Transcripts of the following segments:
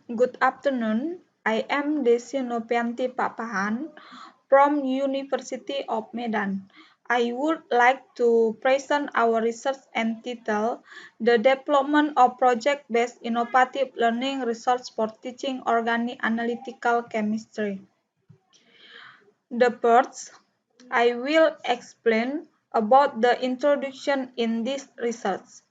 Good afternoon. I am Desi Nopianti Papahan from University of Medan. I would like to present our research entitled The Development of Project-Based Innovative Learning Resource for Teaching Organic Analytical Chemistry. The first, I will explain about the introduction in this research.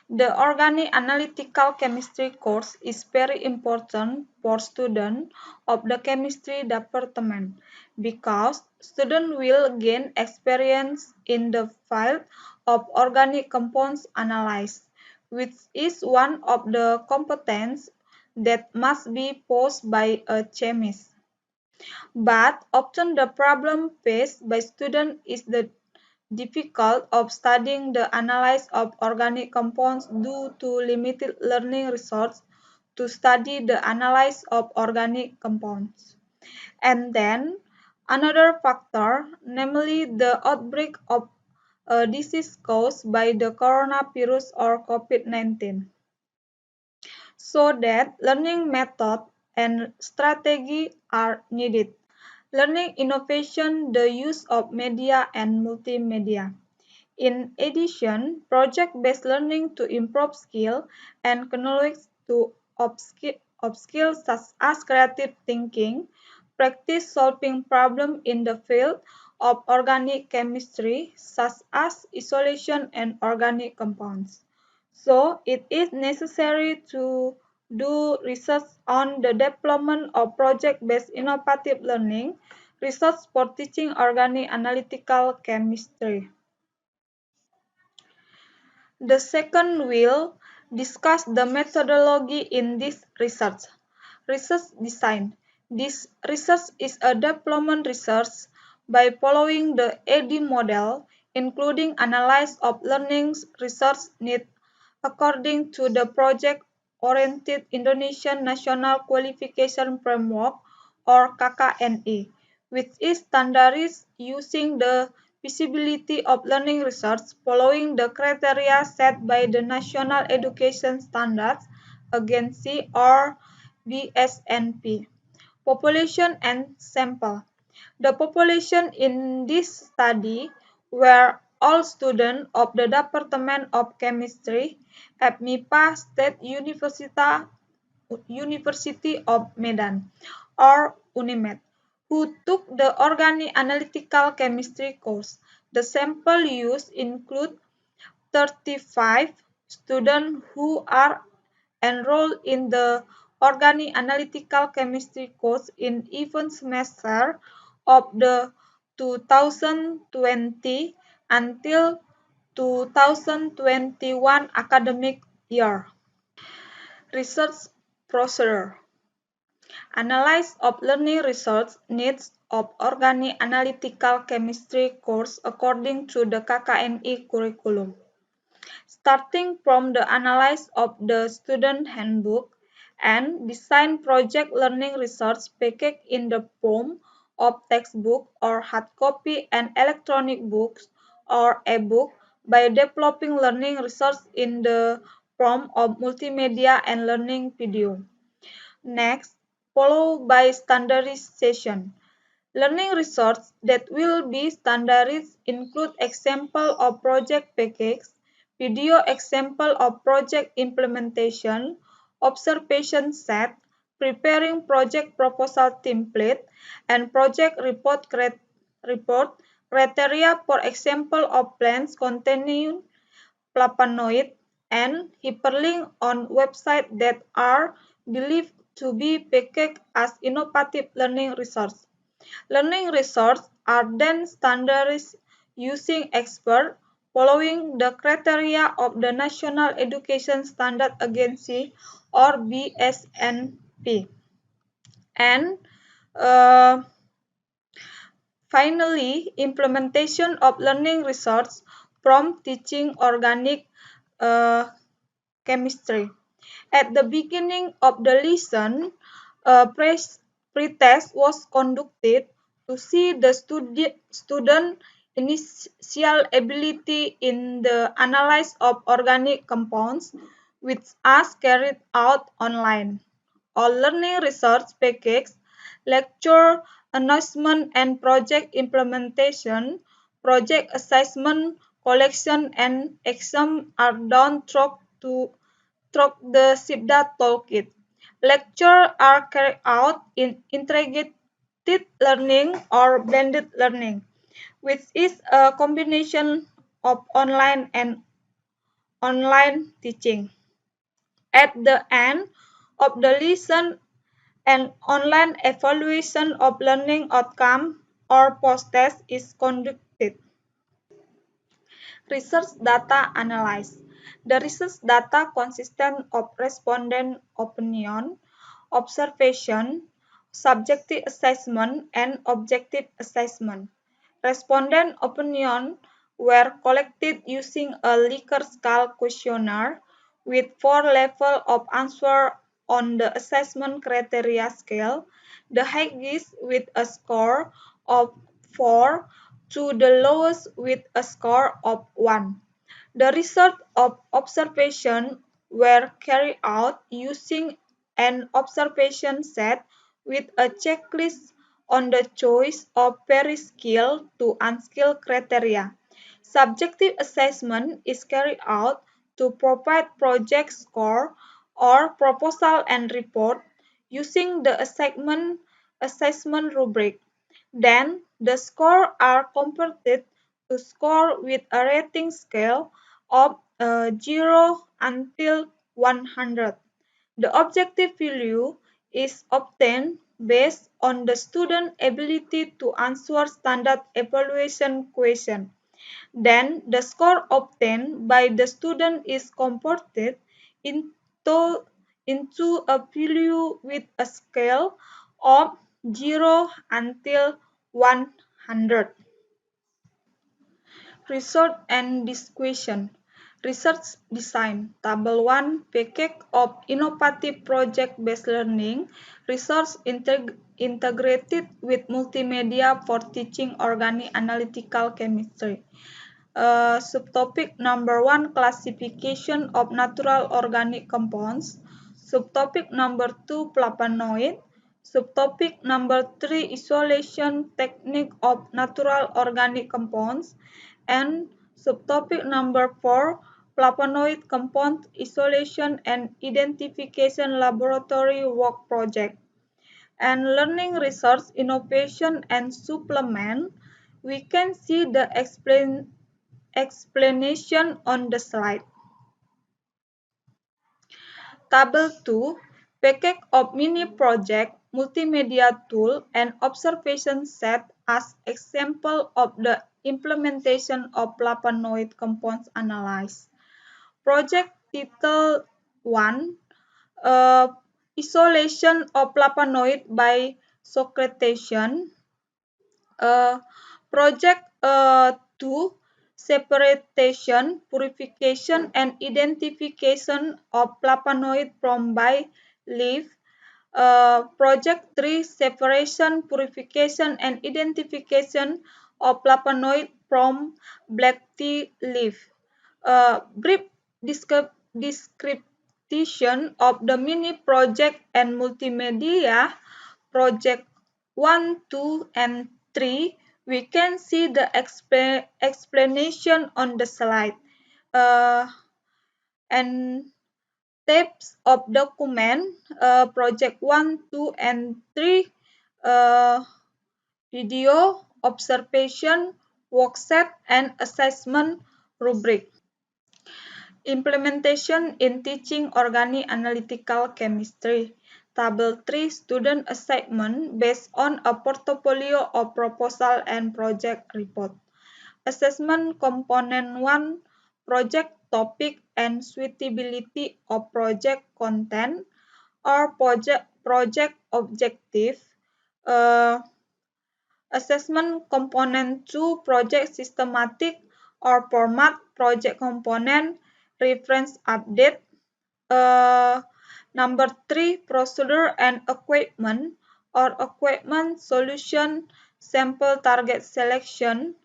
The Organic Analytical Chemistry course is very important for students of the chemistry department because students will gain experience in the field of organic compounds analysis, which is one of the competencies that must be posed by a chemist. But often the problem faced by students is the difficult of studying the analysis of organic compounds due to limited learning resources to study the analysis of organic compounds. And then another factor, namely the outbreak of a disease caused by the coronavirus or COVID-19. So that learning method and strategy are needed. Learning innovation, the use of media and multimedia. In addition, project-based learning to improve skill and knowledge to skills such as creative thinking, practice solving problems in the field of organic chemistry, such as isolation and organic compounds. So, it is necessary to do research on the development of project-based innovative learning, research for teaching organic analytical chemistry. The second will discuss the methodology in this research. Research design. This research is a development research by following the AD model, including analysis of learning research needs according to the project-oriented Indonesian National Qualification Framework or KKNI, which is standardized using the feasibility of learning research following the criteria set by the National Education Standards Agency or BSNP. Population and sample. The population in this study were all students of the Department of Chemistry at MIPA State University of Medan, or UNIMED, who took the Organic Analytical Chemistry course. The sample used include 35 students who are enrolled in the Organic Analytical Chemistry course in even semester of the 2020 until 2021 academic year. Research procedure. Analysis of learning research needs of Organic Analytical Chemistry course according to the KKNI curriculum. Starting from the analysis of the student handbook and design project learning research package in the form of textbook or hard copy and electronic books or e-book by developing learning research in the form of multimedia and learning video. Next, followed by standardization. Learning research that will be standardized include example of project packages, video example of project implementation, observation set, preparing project proposal template, and project report criteria for example of plans containing flavonoid and hyperlink on websites that are believed to be packaged as innovative learning research. Learning results are then standardized using expert following the criteria of the National Education Standard Agency or BSNP. And uh, finally, implementation of learning research from teaching organic uh, chemistry. At the beginning of the lesson, a pre-test was conducted to see the student initial ability in the analysis of organic compounds, which was carried out online. or learning research package, lecture, announcement and project implementation, project assessment, collection and exam are done through the SIPDA toolkit. Lectures are carried out in integrated learning or blended learning, which is a combination of online and online teaching. At the end of the lesson, an online evaluation of learning outcome or post-test is conducted. Research data analysis. The research data consists of respondent opinion, observation, subjective assessment, and objective assessment. Respondent opinion were collected using a Likert scale questionnaire with 4 levels of answer on the assessment criteria scale, the highest with a score of 4 to the lowest with a score of 1. The result of observation were carried out using an observation set with a checklist on the choice of very skilled to unskilled criteria. Subjective assessment is carried out to provide project score or proposal and report using the assessment rubric. Then, the scores are converted to score with a rating scale of 0 until 100. The objective value is obtained based on the student's ability to answer standard evaluation questions. Then, the score obtained by the student is converted into, into a value with a scale of 0 until 100. Research and discussion. Research design. Table 1. Package of innovative project-based learning. Research integrated with multimedia for teaching organic analytical chemistry. Subtopic number 1. Classification of natural organic compounds. Subtopic number 2. Flavonoid. Subtopic number 3. Isolation technique of natural organic compounds. And subtopic number 4. Flavonoid compound isolation and identification laboratory work project. And learning research, innovation and supplement, we can see the explanation on the slide. Table 2. Package of mini project, multimedia tool, and observation set as example of the implementation of flavonoid compounds analysis. Project title 1. Isolation of flavonoid by secretion. Project 2. Separation, purification, and identification of flavonoid from by leaf. Project 3. Separation, purification, and identification of flavonoid from black tea leaf. Brief description of the mini project and multimedia project 1, 2, and 3. We can see the explanation on the slide. And types of document, project 1, 2, and 3, video, observation, workshop, and assessment rubric. Implementation in teaching organic analytical chemistry. Table 3. Student assignment based on a portfolio of proposal and project report. Assessment component 1. Project topic and suitability of project content or project objective. Assessment component 2. Project systematic or format, project component, reference update. Number 3. Procedure and equipment or equipment solution, sample target selection.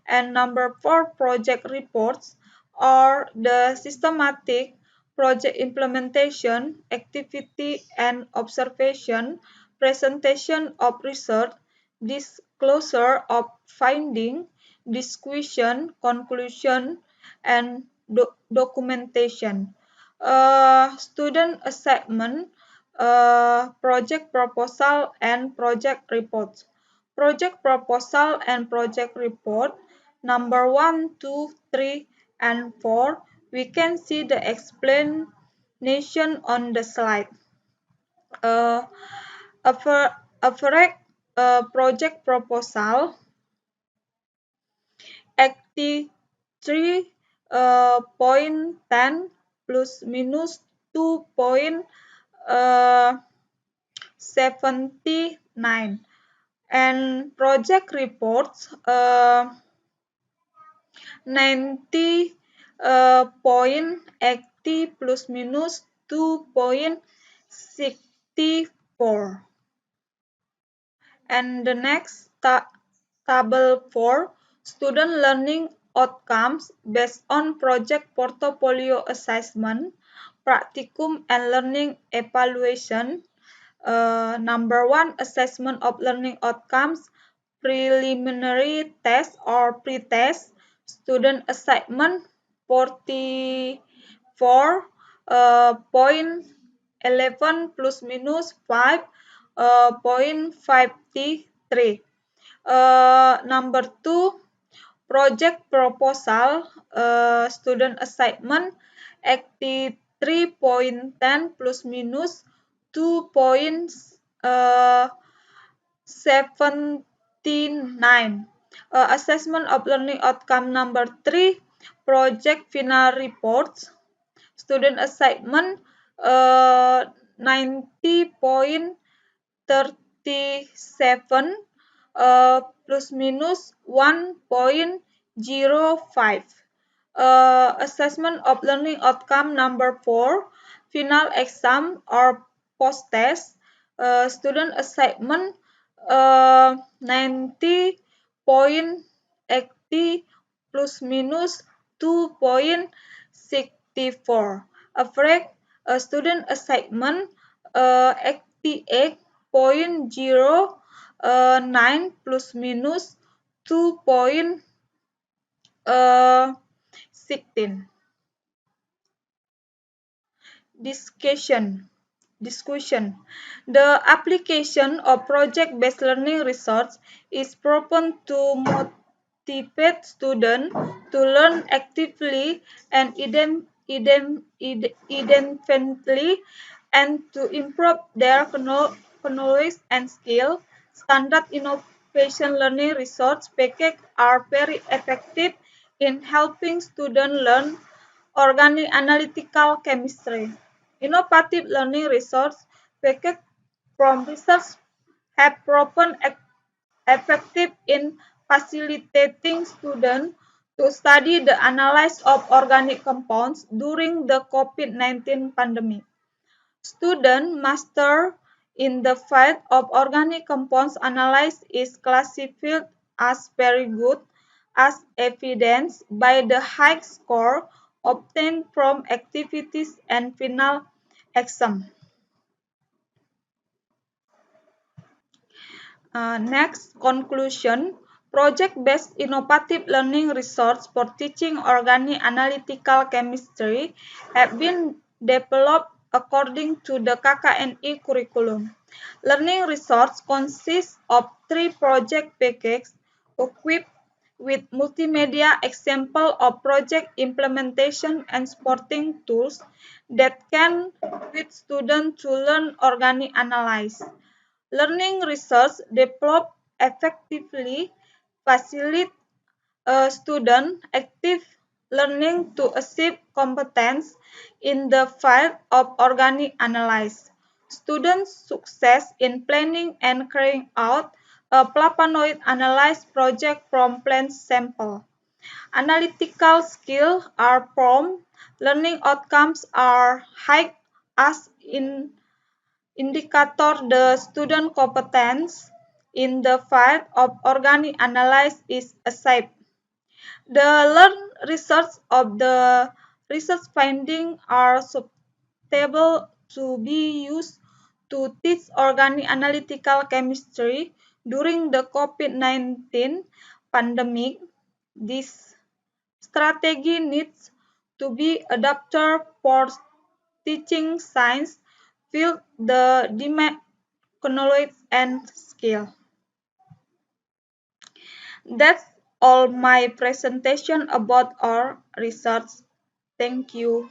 And number 4. Project reports or the systematic project implementation, activity and observation, presentation of research, disclosure of finding, discussion, conclusion, and documentation. Student assignment, project proposal, and project reports. Project proposal and project report number 1, 2, 3, and 4. We can see the explanation on the slide. Uh, a, a correct project proposal 83.10 plus minus 2.79 and project reports 90.80 plus minus 2.64. And the next table 4, student learning outcomes based on project portfolio assessment, practicum and learning evaluation. Number 1, assessment of learning outcomes, preliminary test or pre-test, student assignment 44.11 plus minus 5.53. Number 2, project proposal, student assignment 83.10 plus minus 2.79. Assessment of learning outcome number 3, project final reports, student assignment 90.37 plus minus 1.05. Assessment of learning outcome number 4, final exam or post-test, student assignment 90.80 plus minus 2.64. Average student assignment 88.09 plus minus 2.16. Discussion. The application of project-based learning research is proven to motivate students to learn actively and independently and to improve their knowledge and skill. Standard innovation learning research packages are very effective in helping students learn organic analytical chemistry. Innovative learning research packages from research have proven effective in facilitating students to study the analysis of organic compounds during the COVID-19 pandemic. Student master in the field of organic compounds analysis is classified as very good, as evidenced by the high score obtained from activities and final exam. Next, conclusion. Project-based innovative learning research for teaching organic analytical chemistry have been developed according to the KKNI curriculum. Learning research consists of 3 project packages equipped with multimedia example of project implementation and supporting tools that can equip students to learn organic analysis. Learning research developed effectively facilitate student active learning to achieve competence in the field of organic analysis. Students' success in planning and carrying out a flavonoid analysis project from plant sample. Analytical skills are formed, learning outcomes are high as in indicator the student competence in the field of organic analysis is achieved. The learned research of the research findings are suitable to be used to teach organic analytical chemistry during the COVID-19 pandemic. This strategy needs to be adapted for teaching science field the demand knowledge and skill. That's all my presentation about our research. Thank you.